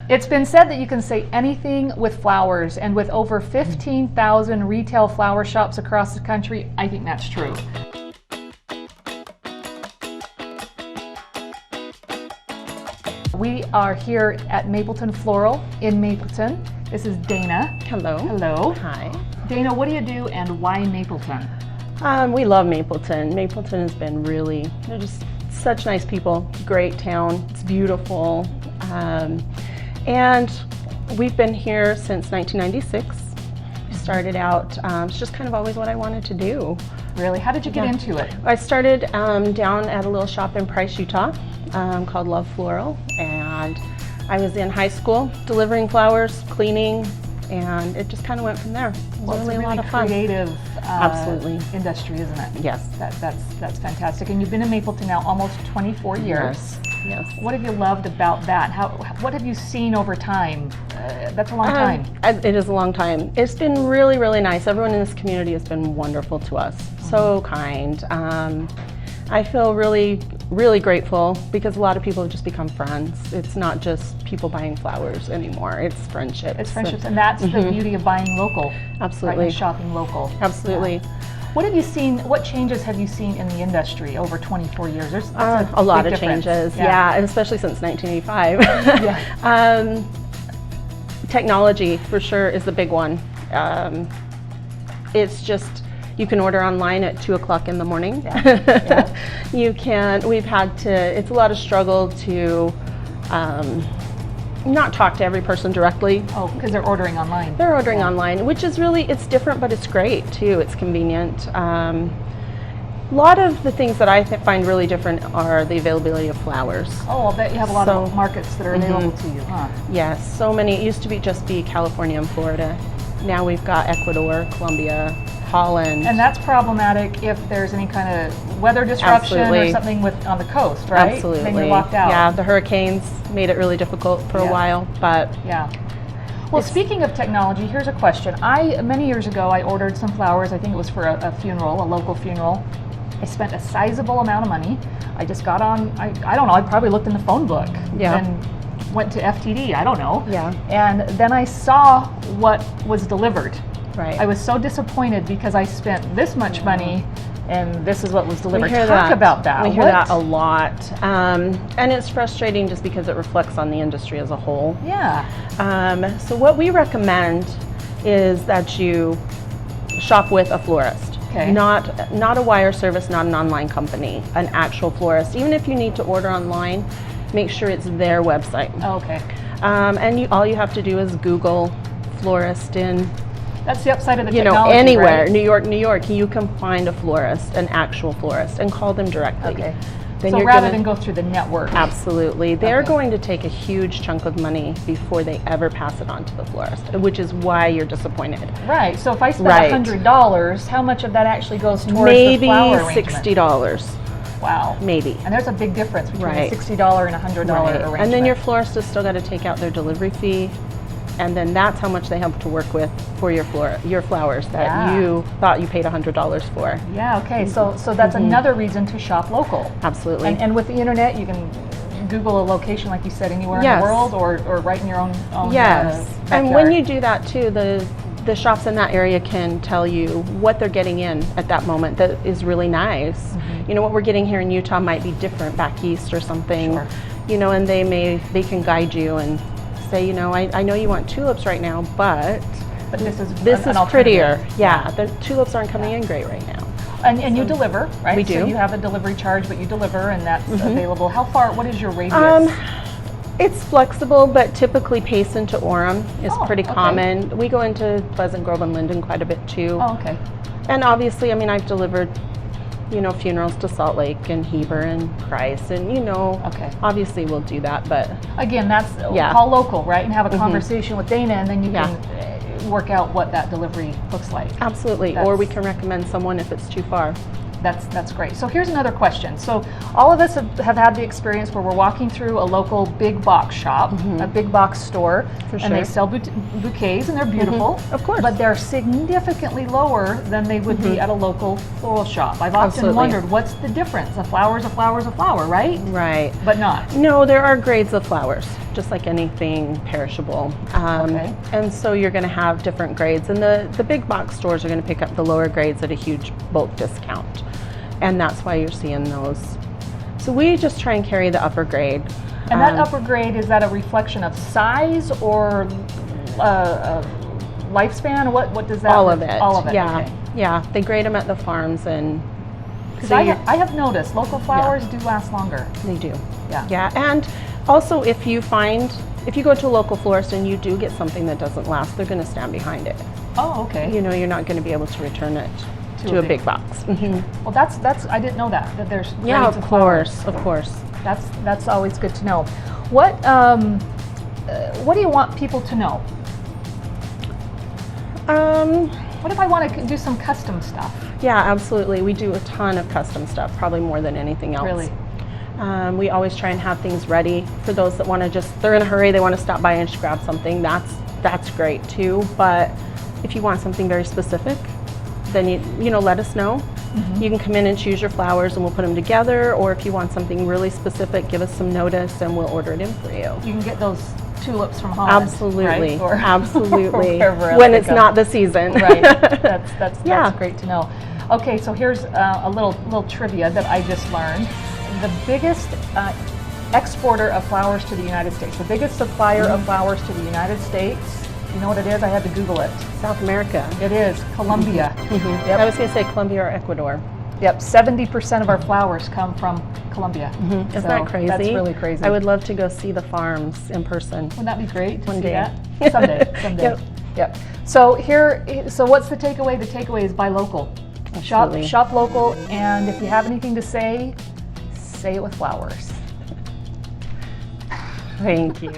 It's been said that you can say anything with flowers, and with over 15,000 retail flower shops across the country, I think that's true. We are here at Mapleton Floral in Mapleton. This is Dana. Hello. Hello. Hi. Dana, what do you do and why Mapleton? We love Mapleton. Mapleton has been really, they're just such nice people. Great town. It's beautiful. And we've been here since 1996. We started out, it's just kind of always what I wanted to do. Really? How did you get into it? I started down at a little shop in Price, Utah called Love Floral. And I was in high school delivering flowers, cleaning, and it just kind of went from there. It was It's a lot of fun. creative Absolutely. industry, isn't it? Yes. That's fantastic. And you've been in Mapleton now almost 24 years. Yes. What have you loved about that? What have you seen over time? That's a long time. It is a long time. It's been really, really nice. Everyone in this community has been wonderful to us. So kind. I feel really, really grateful because a lot of people have just become friends. It's not just people buying flowers anymore. It's friendships. It's friendships, and that's the beauty of buying local. Absolutely. Right, and shopping local. Absolutely. Yeah. What have you seen? What changes have you seen in the industry over 24 years? There's a lot big of difference. changes. Yeah, and especially since 1985. Yeah. Technology for sure is the big one. It's just, you can order online at 2 o'clock in the morning. Yeah. You can, it's a lot of struggle to not talk to every person directly. Oh, because they're ordering online. They're ordering online, which is really, it's different, but it's great too. It's convenient. A lot of the things that I find really different are the availability of flowers. Oh, I'll bet you have a lot of markets that are available to you, huh? Yes, so many. It used to just be California and Florida. Now we've got Ecuador, Colombia, Holland. And that's problematic if there's any kind of weather disruption or something on the coast, right? Absolutely. Then you're locked out. Yeah, the hurricanes made it really difficult for a while, but yeah. Well, speaking of technology, here's a question. Many years ago, I ordered some flowers. I think it was for a funeral, a local funeral. I spent a sizable amount of money. I just got on, I don't know, I probably looked in the phone book and went to FTD, I don't know. Yeah. And then I saw what was delivered. Right. I was so disappointed because I spent this much money and this is what was delivered. Talk about that. We hear that a lot. And it's frustrating just because it reflects on the industry as a whole. Yeah. So what we recommend is that you shop with a florist. Okay. Not a wire service, not an online company, an actual florist. Even if you need to order online, make sure it's their website. Oh, okay. And all you have to do is Google florist in, that's the upside of the technology, anywhere, right? New York, you can find a florist, an actual florist, and call them directly. Okay. Then so rather than go through the network. Absolutely. They're going to take a huge chunk of money before they ever pass it on to the florist, which is why you're disappointed. Right. So if I spend $100, how much of that actually goes towards maybe the flower arrangement? $60. Wow. Maybe. And there's a big difference between a $60 and a $100 arrangement. And then your florist has still got to take out their delivery fee, and then that's how much they have to work with for your flowers that you thought you paid $100 for. Yeah, okay. So that's another reason to shop local. Absolutely. And with the internet, you can Google a location, like you said, anywhere in the world, or right in your own Yes. backyard. And when you do that too, the shops in that area can tell you what they're getting in at that moment that is really nice. You know, what we're getting here in Utah might be different back east or something. Sure. You know, and they can guide you and say, I know you want tulips right now, but this is prettier. Yeah, the tulips aren't coming in great right now. And you deliver, right? We do. So you have a delivery charge, but you deliver, and that's available. How far? What is your radius? It's flexible, but typically Payson to Orem is pretty common. We go into Pleasant Grove and Linden quite a bit too. Oh, okay. And obviously, I've delivered, funerals to Salt Lake and Heber and Price, and obviously we'll do that. But again, that's call local, right? And have a conversation with Dana, and then you can work out what that delivery looks like. Absolutely. Or we can recommend someone if it's too far. That's great. So here's another question. So all of us have had the experience where we're walking through a local big box shop, a big box store, and they sell bouquets, and they're beautiful. Of course. But they're significantly lower than they would be at a local floral shop. I've often Absolutely. wondered, what's the difference? A flower is a flower is a flower, right? Right. But not. No, there are grades of flowers, just like anything perishable. Okay. And so you're going to have different grades, and the big box stores are going to pick up the lower grades at a huge bulk discount. And that's why you're seeing those. So we just try and carry the upper grade. And that upper grade, is that a reflection of size or lifespan? What does that? All of it. All of it. Yeah. Okay. Yeah. They grade them at the farms, and Because I have noticed local flowers do last longer. they do. Yeah. Yeah. And also, if you go to a local florist and you do get something that doesn't last, they're going to stand behind it. Oh, okay. You know, you're not going to be able to return it to a big box. Well, that's I didn't know that there's Yeah, grades of flowers. course, of course. That's always good to know. What do you want people to know? What if I want to do some custom stuff? Yeah, absolutely. We do a ton of custom stuff, probably more than anything else. Really? We always try and have things ready for those that want to they're in a hurry, they want to stop by and just grab something. That's great too. But if you want something very specific, then you know, let us know. You can come in and choose your flowers and we'll put them together, or if you want something really specific, give us some notice and we'll order it in for you. You can get those tulips from Holland. Absolutely, right? Or absolutely. wherever else When they it's come. not the season. Right. That's Yeah. great to know. Okay, so here's a little trivia that I just learned. The biggest exporter of flowers to the United States, the biggest supplier of flowers to the United States, you know what it is? I had to Google it. South America. It is Colombia. I was going to say Colombia or Ecuador. Yep, 70% of our flowers come from Colombia. Isn't So that crazy? That's really crazy. I would love to go see the farms in person. Wouldn't that be great? to One see day. that? Someday. Yep. So what's the takeaway? The takeaway is buy local. Absolutely. Shop local, and if you have anything to say it with flowers. Thank you.